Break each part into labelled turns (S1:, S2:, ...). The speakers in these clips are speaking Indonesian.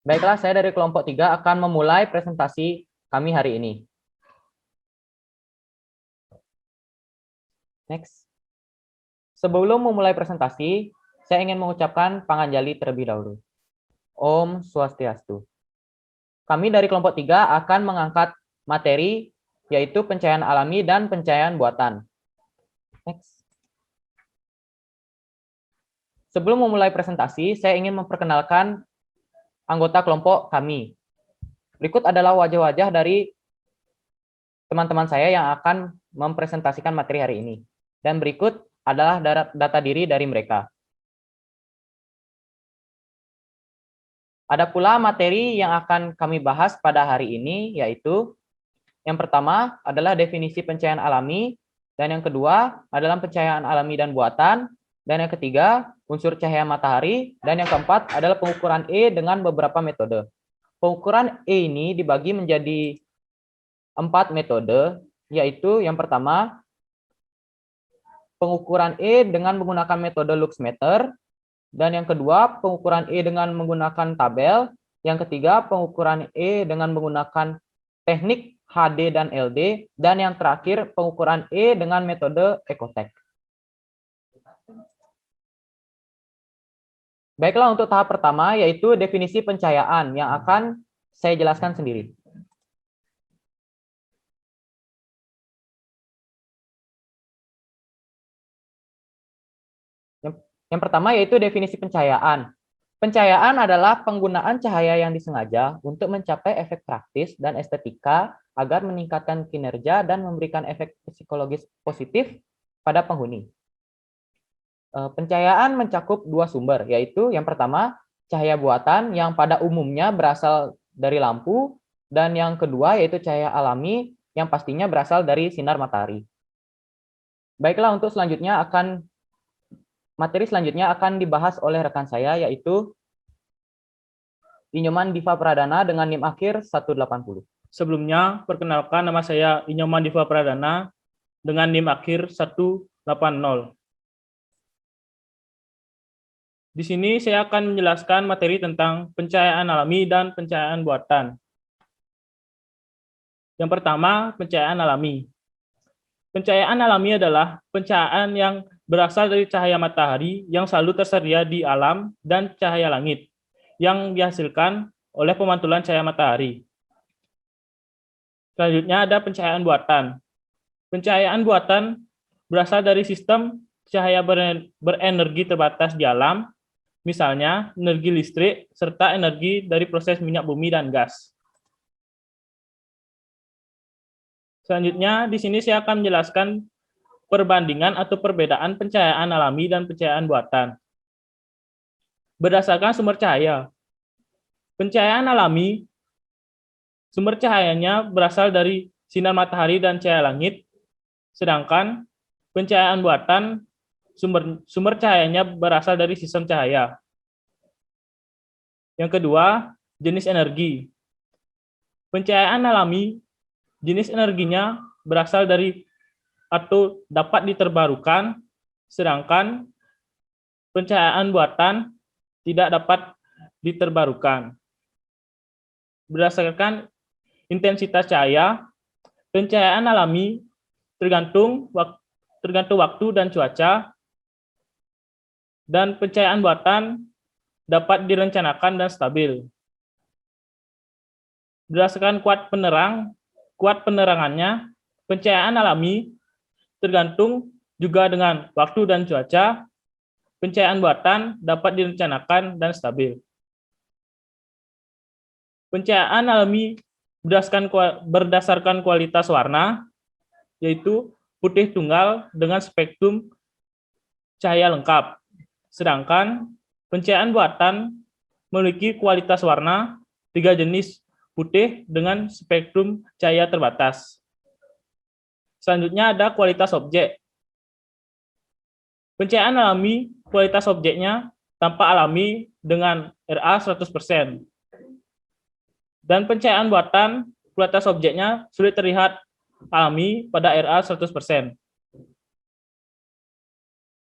S1: Baiklah, saya dari kelompok 3 akan memulai presentasi kami hari ini. Next. Sebelum memulai presentasi, saya ingin mengucapkan panganjali terlebih dahulu. Om Swastiastu. Kami dari kelompok 3 akan mengangkat materi yaitu pencahayaan alami dan pencahayaan buatan. Next. Sebelum memulai presentasi, saya ingin memperkenalkan anggota kelompok kami. Berikut adalah wajah-wajah dari teman-teman saya yang akan mempresentasikan materi hari ini. Dan berikut adalah data diri dari mereka. Ada pula materi yang akan kami bahas pada hari ini, yaitu yang pertama adalah definisi pencahayaan alami, dan yang kedua adalah pencahayaan alami dan buatan, dan yang ketiga unsur cahaya matahari, dan yang keempat adalah pengukuran E dengan beberapa metode. Pengukuran E ini dibagi menjadi 4 metode, yaitu yang pertama pengukuran E dengan menggunakan metode luxmeter, dan yang kedua pengukuran E dengan menggunakan tabel, yang ketiga pengukuran E dengan menggunakan teknik HD dan LD, dan yang terakhir pengukuran E dengan metode Ecotech. Baiklah, untuk tahap pertama yaitu definisi pencahayaan yang akan saya jelaskan sendiri. Yang pertama yaitu definisi pencahayaan. Pencahayaan adalah penggunaan cahaya yang disengaja untuk mencapai efek praktis dan estetika agar meningkatkan kinerja dan memberikan efek psikologis positif pada penghuni. Pencahayaan mencakup 2 sumber, yaitu yang pertama cahaya buatan yang pada umumnya berasal dari lampu, dan yang kedua yaitu cahaya alami yang pastinya berasal dari sinar matahari. Baiklah, untuk materi selanjutnya akan dibahas oleh rekan saya, yaitu Inyoman Diva Pradana dengan NIM akhir 180.
S2: Sebelumnya, perkenalkan nama saya Inyoman Diva Pradana dengan NIM akhir 180. Di sini saya akan menjelaskan materi tentang pencahayaan alami dan pencahayaan buatan. Yang pertama, pencahayaan alami. Pencahayaan alami adalah pencahayaan yang berasal dari cahaya matahari yang selalu tersedia di alam dan cahaya langit yang dihasilkan oleh pemantulan cahaya matahari. Selanjutnya ada pencahayaan buatan. Pencahayaan buatan berasal dari sistem cahaya berenergi terbatas di alam, misalnya energi listrik serta energi dari proses minyak bumi dan gas. Selanjutnya, di sini saya akan menjelaskan perbandingan atau perbedaan pencahayaan alami dan pencahayaan buatan. Berdasarkan sumber cahaya, pencahayaan alami, sumber cahayanya berasal dari sinar matahari dan cahaya langit, sedangkan pencahayaan buatan, sumber cahayanya berasal dari sistem cahaya. Yang kedua, jenis energi. Pencahayaan alami, jenis energinya berasal dari atau dapat diterbarukan, sedangkan pencahayaan buatan tidak dapat diterbarukan. Berdasarkan intensitas cahaya, pencahayaan alami tergantung waktu dan cuaca, dan pencahayaan buatan dapat direncanakan dan stabil. Berdasarkan kuat penerangannya, pencahayaan alami tergantung juga dengan waktu dan cuaca. Pencahayaan buatan dapat direncanakan dan stabil. Pencahayaan alami berdasarkan kualitas warna, yaitu putih tunggal dengan spektrum cahaya lengkap. Sedangkan pencahayaan buatan memiliki kualitas warna 3 jenis putih dengan spektrum cahaya terbatas. Selanjutnya ada kualitas objek. Pencahayaan alami, kualitas objeknya tampak alami dengan RA 100%. Dan pencahayaan buatan, kualitas objeknya sulit terlihat alami pada RA 100%.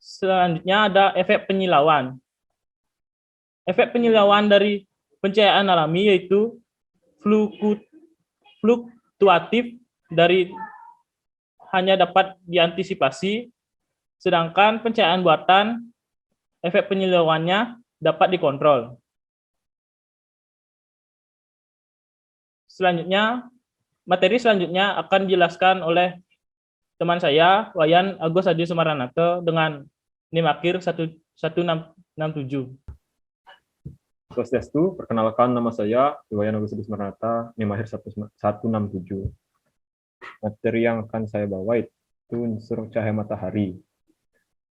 S2: Selanjutnya ada efek penyilauan. Efek penyilauan dari pencahayaan alami yaitu fluktuatif dari hanya dapat diantisipasi, sedangkan pencahayaan buatan efek penyilauannya dapat dikontrol. Selanjutnya, materi selanjutnya akan dijelaskan oleh teman saya, Wayan Agus Adi Sumaranata, dengan NIM akhir 1667.
S3: Swastiastu, perkenalkan nama saya Wayan Agus Adi Sumaranata, NIM akhir 167. Materi yang akan saya bawa itu unsur cahaya matahari.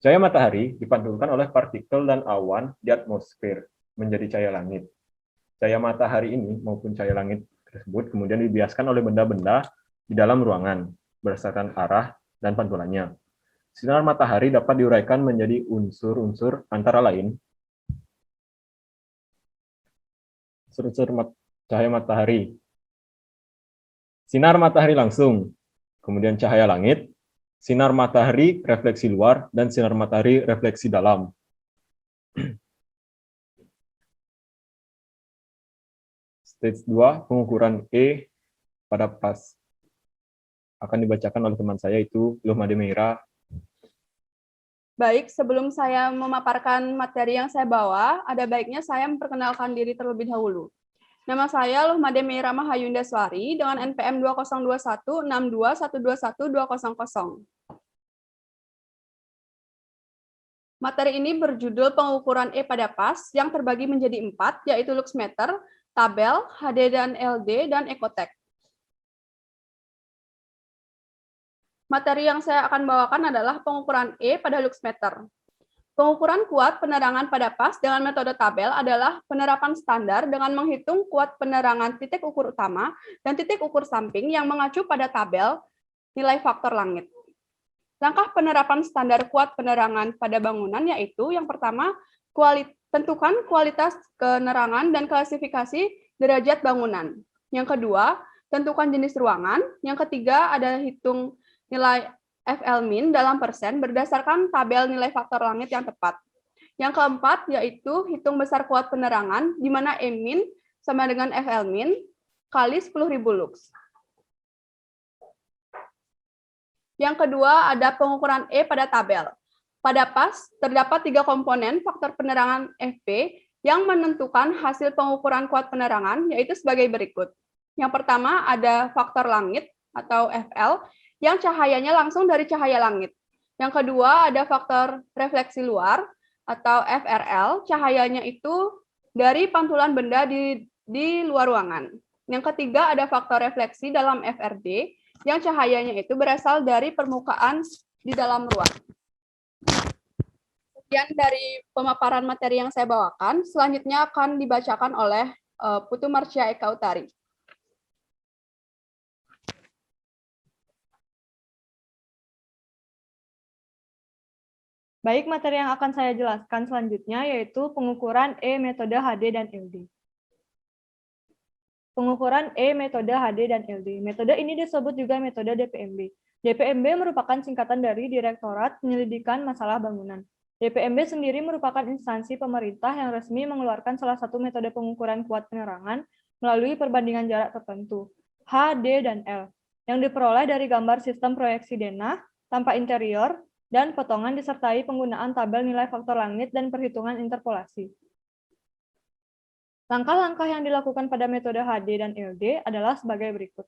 S3: Cahaya matahari dipantulkan oleh partikel dan awan di atmosfer menjadi cahaya langit. Cahaya matahari ini maupun cahaya langit tersebut kemudian dibiaskan oleh benda-benda di dalam ruangan berdasarkan arah dan pantulannya. Sinar matahari dapat diuraikan menjadi unsur-unsur antara lain unsur cahaya matahari, sinar matahari langsung, kemudian cahaya langit, sinar matahari refleksi luar, dan sinar matahari refleksi dalam. Stage 2, pengukuran E pada pas. Akan dibacakan oleh teman saya itu Luh Mademeira.
S4: Baik, sebelum saya memaparkan materi yang saya bawa, ada baiknya saya memperkenalkan diri terlebih dahulu. Nama saya Luh Mademeira Mahayundaswari dengan NPM 20216212120200. Materi ini berjudul pengukuran E pada pas yang terbagi menjadi 4, yaitu luxmeter, tabel, HD dan LD, dan ekotek. Materi yang saya akan bawakan adalah pengukuran E pada luxmeter. Pengukuran kuat penerangan pada pas dengan metode tabel adalah penerapan standar dengan menghitung kuat penerangan titik ukur utama dan titik ukur samping yang mengacu pada tabel nilai faktor langit. Langkah penerapan standar kuat penerangan pada bangunan yaitu yang pertama, tentukan kualitas penerangan dan klasifikasi derajat bangunan. Yang kedua, tentukan jenis ruangan. Yang ketiga, ada hitung nilai FL- dalam persen berdasarkan tabel nilai faktor langit yang tepat. Yang keempat, yaitu hitung besar kuat penerangan, di mana E- sama dengan FL- kali 10.000 lux. Yang kedua, ada pengukuran E pada tabel. Pada pas, terdapat 3 komponen faktor penerangan FP yang menentukan hasil pengukuran kuat penerangan, yaitu sebagai berikut. Yang pertama, ada faktor langit atau FL, yang cahayanya langsung dari cahaya langit. Yang kedua, ada faktor refleksi luar atau FRL, cahayanya itu dari pantulan benda di luar ruangan. Yang ketiga, ada faktor refleksi dalam FRD, yang cahayanya itu berasal dari permukaan di dalam ruang. Sekian dari pemaparan materi yang saya bawakan, selanjutnya akan dibacakan oleh Putu Marcia Eka Utari.
S5: Baik, materi yang akan saya jelaskan selanjutnya yaitu pengukuran E metode HD dan LD. Pengukuran E metode HD dan LD. Metode ini disebut juga metode DPMB. DPMB merupakan singkatan dari Direktorat Penyelidikan Masalah Bangunan. DPMB sendiri merupakan instansi pemerintah yang resmi mengeluarkan salah satu metode pengukuran kuat penerangan melalui perbandingan jarak tertentu, H, D, dan L, yang diperoleh dari gambar sistem proyeksi denah tanpa interior, dan potongan disertai penggunaan tabel nilai faktor langit dan perhitungan interpolasi. Langkah-langkah yang dilakukan pada metode HD dan LD adalah sebagai berikut.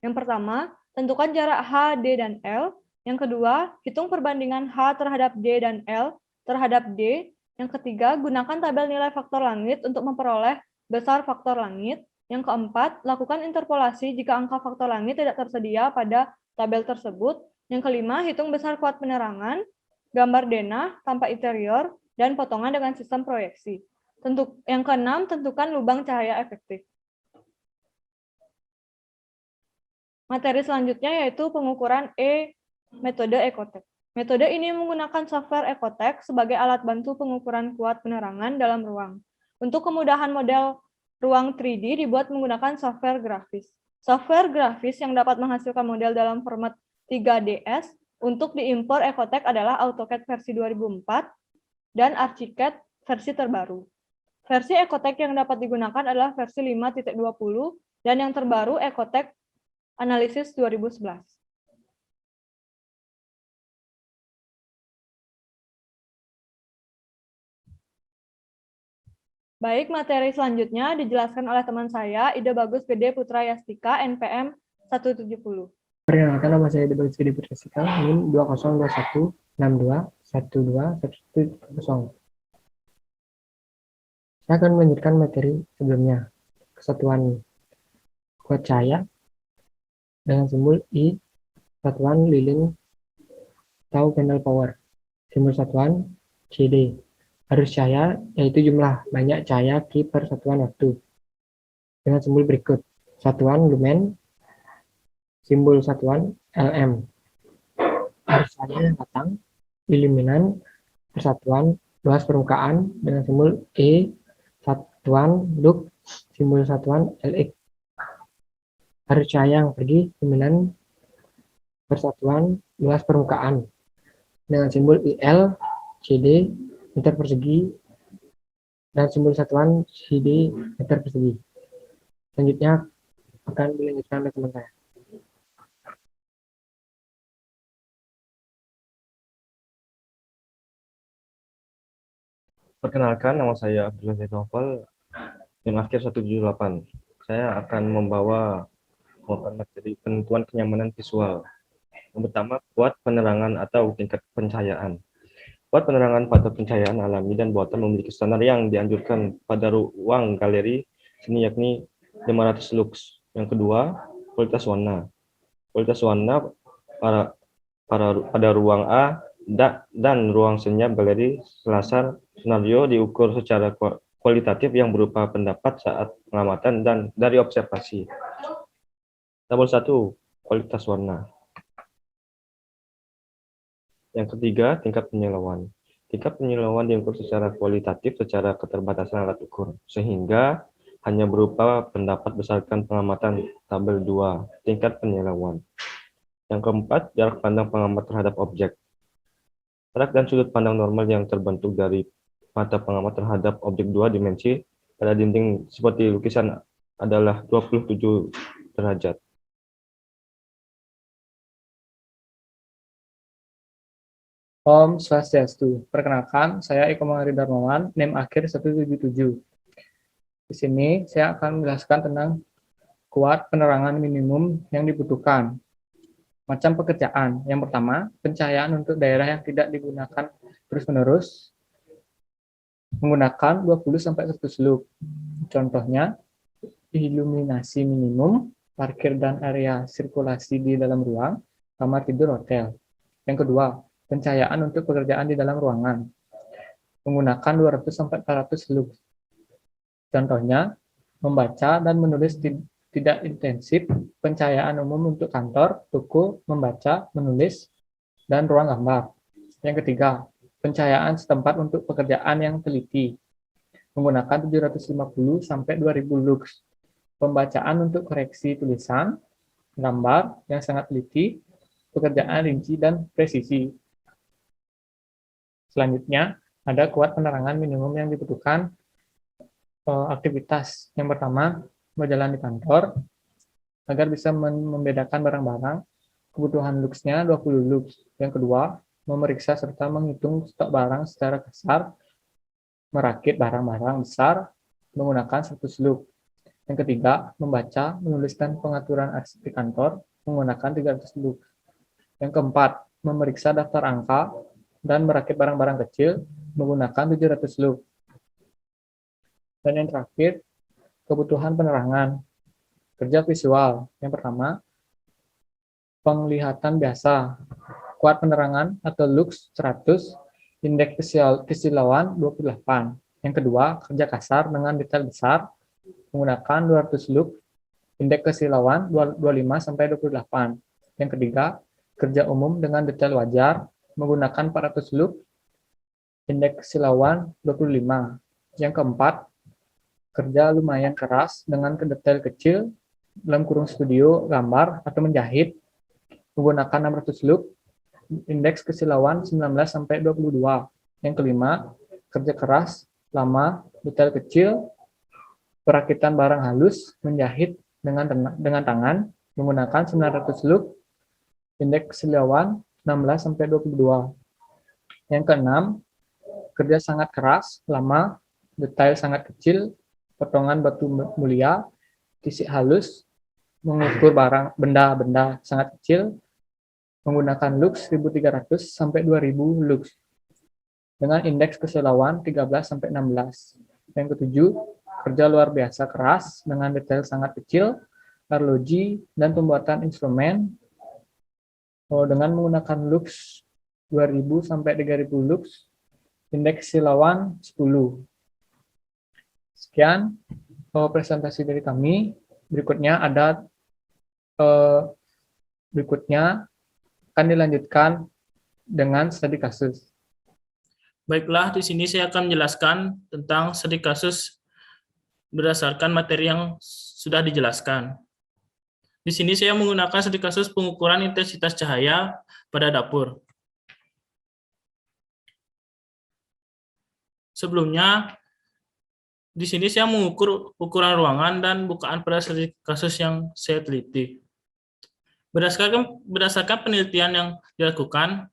S5: Yang pertama, tentukan jarak H, D, dan L. Yang kedua, hitung perbandingan H terhadap D dan L terhadap D. Yang ketiga, gunakan tabel nilai faktor langit untuk memperoleh besar faktor langit. Yang keempat, lakukan interpolasi jika angka faktor langit tidak tersedia pada tabel tersebut. Yang kelima, hitung besar kuat penerangan, gambar denah tanpa interior, dan potongan dengan sistem proyeksi. Yang keenam, tentukan lubang cahaya efektif. Materi selanjutnya yaitu pengukuran E metode ekotek. Metode ini menggunakan software ekotek sebagai alat bantu pengukuran kuat penerangan dalam ruang. Untuk kemudahan model ruang 3D dibuat menggunakan software grafis. Software grafis yang dapat menghasilkan model dalam format 3DS untuk diimpor Ekotek adalah AutoCAD versi 2004 dan Archicad versi terbaru. Versi Ecotech yang dapat digunakan adalah versi 5.20 dan yang terbaru Ecotech Analysis 2011. Baik, materi selanjutnya dijelaskan oleh teman saya, Ida Bagus Gede Putra Yastika, NPM 170.
S6: Perkenalkan, nama saya Ida Bagus Gede Putra Yastika, NIM 202162621130. Saya akan melanjutkan materi sebelumnya. Kesatuan kuat cahaya dengan simbol I, satuan lilin tau candle power, simbol satuan CD. Arus cahaya yaitu jumlah banyak cahaya Q per satuan waktu. Dengan simbol berikut. Satuan lumen, simbol satuan LM. Arus cahaya yang datang, iluminan, persatuan luas permukaan dengan simbol E, satuan lux, simbol satuan LX. Arus cahaya yang pergi, iluminan, persatuan luas permukaan dengan simbol IL, CD, meter persegi, dan simbol satuan CD meter persegi. Selanjutnya akan dilanjutkan oleh teman saya.
S7: Perkenalkan, nama saya Abdullah Zaid Novel, NIM akhir 178. Saya akan membawa materi penentuan kenyamanan visual. Yang pertama, kuat penerangan atau tingkat pencahayaan. Kuat penerangan pada pencahayaan alami dan buatan memiliki standar yang dianjurkan pada ruang galeri seni yakni 500 lux. Yang kedua, kualitas warna. Kualitas warna pada ruang A dan ruang senyap galeri selasar senario diukur secara kualitatif yang berupa pendapat saat pengamatan dan dari observasi. Tabel 1, kualitas warna. Yang ketiga, tingkat penyilauan. Tingkat penyilauan diukur secara kualitatif secara keterbatasan alat ukur, sehingga hanya berupa pendapat berdasarkan pengamatan. Tabel 2, tingkat penyilauan. Yang keempat, jarak pandang pengamat terhadap objek. Jarak dan sudut pandang normal yang terbentuk dari mata pengamat terhadap objek 2 dimensi pada dinding seperti lukisan adalah 27 derajat.
S6: Om Swastiastu. Perkenalkan, saya Eko Mangari Darmawan, NIM akhir 177. Di sini saya akan menjelaskan tentang kuat penerangan minimum yang dibutuhkan. Macam pekerjaan. Yang pertama, pencahayaan untuk daerah yang tidak digunakan terus-menerus menggunakan 20-100 lux. Contohnya, iluminasi minimum, parkir dan area sirkulasi di dalam ruang, kamar tidur hotel. Yang kedua, pencahayaan untuk pekerjaan di dalam ruangan menggunakan 200-400 lux. Contohnya, membaca dan menulis tidak intensif, pencahayaan umum untuk kantor, toko, membaca, menulis, dan ruang gambar. Yang ketiga, pencahayaan setempat untuk pekerjaan yang teliti menggunakan 750-2000 lux. Pembacaan untuk koreksi tulisan, gambar yang sangat teliti, pekerjaan rinci dan presisi. Selanjutnya, ada kuat penerangan minimum yang dibutuhkan aktivitas. Yang pertama, berjalan di kantor, agar bisa membedakan barang-barang, kebutuhan luxnya 20 lux. Yang kedua, memeriksa serta menghitung stok barang secara kasar, merakit barang-barang besar, menggunakan 100 lux. Yang ketiga, membaca, menulis dan pengaturan arsip di kantor, menggunakan 300 lux. Yang keempat, memeriksa daftar angka, dan merakit barang-barang kecil menggunakan 700 lux. Dan yang terakhir, kebutuhan penerangan. Kerja visual. Yang pertama, penglihatan biasa. Kuat penerangan atau lux 100, indeks kesilauan 28. Yang kedua, kerja kasar dengan detail besar menggunakan 200 lux, indeks kesilauan 25-28. Yang ketiga, kerja umum dengan detail wajar menggunakan 400 lux, indeks kesilauan 25. Yang keempat, kerja lumayan keras dengan detail kecil dalam kurung studio, gambar, atau menjahit menggunakan 600 lux, indeks kesilauan 19-22. Yang kelima, kerja keras lama detail kecil, perakitan barang halus, menjahit dengan tangan, menggunakan 900 lux, indeks siliawan 16-22. Yang keenam, kerja sangat keras, lama, detail sangat kecil, potongan batu mulia, tisik halus, mengukur benda-benda sangat kecil, menggunakan lux 1300 sampai 2000 lux dengan indeks kesilauan 13-16. Yang ketujuh, kerja luar biasa keras dengan detail sangat kecil, arloji dan pembuatan instrumen dengan menggunakan lux 2000 sampai 3000 lux, indeks silauan 10. Sekian presentasi dari kami. Berikutnya akan dilanjutkan dengan studi kasus.
S2: Baiklah, di sini saya akan menjelaskan tentang studi kasus berdasarkan materi yang sudah dijelaskan. Di sini saya menggunakan studi kasus pengukuran intensitas cahaya pada dapur. Sebelumnya, di sini saya mengukur ukuran ruangan dan bukaan pada studi kasus yang saya teliti. Berdasarkan penelitian yang dilakukan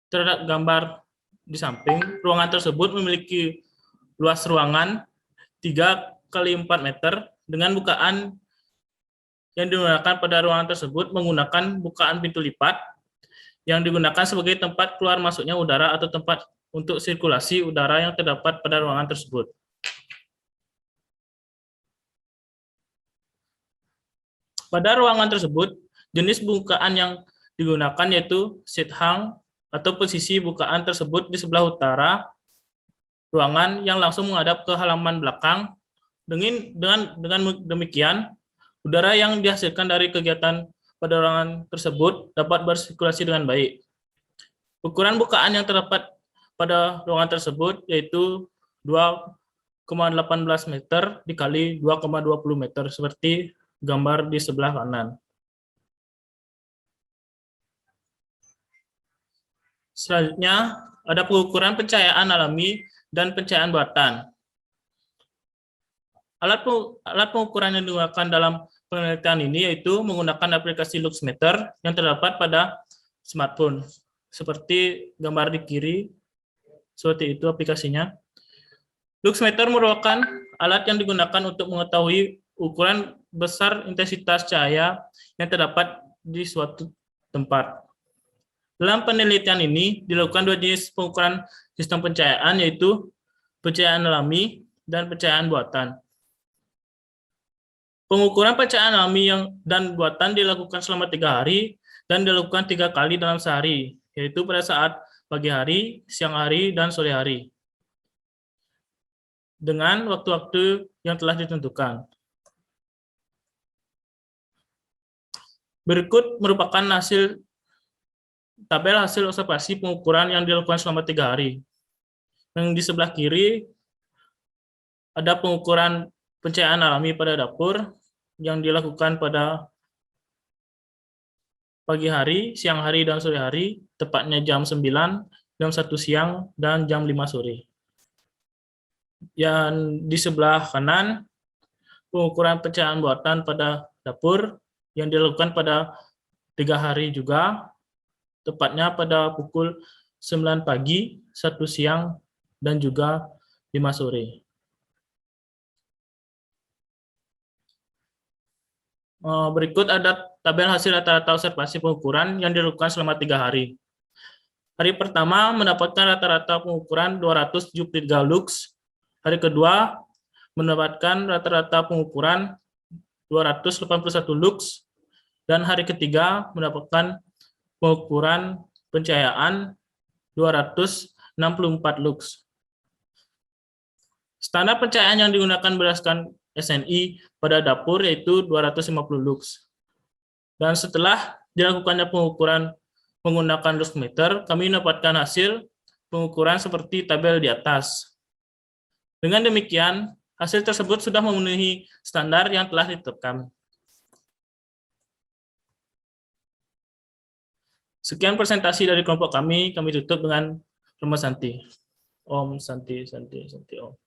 S2: terhadap gambar di samping, ruangan tersebut memiliki luas ruangan 3x4 meter dengan bukaan yang digunakan pada ruangan tersebut menggunakan bukaan pintu lipat yang digunakan sebagai tempat keluar masuknya udara atau tempat untuk sirkulasi udara yang terdapat pada ruangan tersebut. Pada ruangan tersebut, jenis bukaan yang digunakan yaitu seat hung atau posisi bukaan tersebut di sebelah utara ruangan yang langsung menghadap ke halaman belakang. Dengan demikian, udara yang dihasilkan dari kegiatan pada ruangan tersebut dapat bersirkulasi dengan baik. Ukuran bukaan yang terdapat pada ruangan tersebut yaitu 2,18 meter dikali 2,20 meter seperti gambar di sebelah kanan. Selanjutnya, ada pengukuran pencahayaan alami dan pencahayaan buatan. Alat pengukuran yang digunakan dalam penelitian ini yaitu menggunakan aplikasi luxmeter yang terdapat pada smartphone. Seperti gambar di kiri, seperti itu aplikasinya. Luxmeter merupakan alat yang digunakan untuk mengetahui ukuran besar intensitas cahaya yang terdapat di suatu tempat. Dalam penelitian ini dilakukan dua jenis pengukuran sistem pencahayaan yaitu pencahayaan alami dan pencahayaan buatan. Pengukuran pencahayaan alami dan buatan dilakukan selama 3 hari dan dilakukan 3 kali dalam sehari, yaitu pada saat pagi hari, siang hari, dan sore hari, dengan waktu-waktu yang telah ditentukan. Berikut merupakan tabel hasil observasi pengukuran yang dilakukan selama 3 hari. Yang di sebelah kiri ada pengukuran pencahayaan alami pada dapur yang dilakukan pada pagi hari, siang hari, dan sore hari, tepatnya jam 9, jam 1 siang, dan jam 5 sore. Yang di sebelah kanan, pengukuran pencahayaan buatan pada dapur yang dilakukan pada 3 hari juga, tepatnya pada pukul 9 pagi, 1 siang, dan juga 5 sore. Berikut ada tabel hasil rata-rata observasi pengukuran yang dilakukan selama 3 hari. Hari pertama mendapatkan rata-rata pengukuran 273 lux. Hari kedua mendapatkan rata-rata pengukuran 281 lux. Dan hari ketiga mendapatkan pengukuran pencahayaan 264 lux. Standar pencahayaan yang digunakan berdasarkan SNI pada dapur yaitu 250 lux. Dan setelah dilakukannya pengukuran menggunakan luxmeter, kami mendapatkan hasil pengukuran seperti tabel di atas. Dengan demikian, hasil tersebut sudah memenuhi standar yang telah ditetapkan. Sekian presentasi dari kelompok kami tutup dengan Om Santi. Om Santi, Santi, Santi, Om.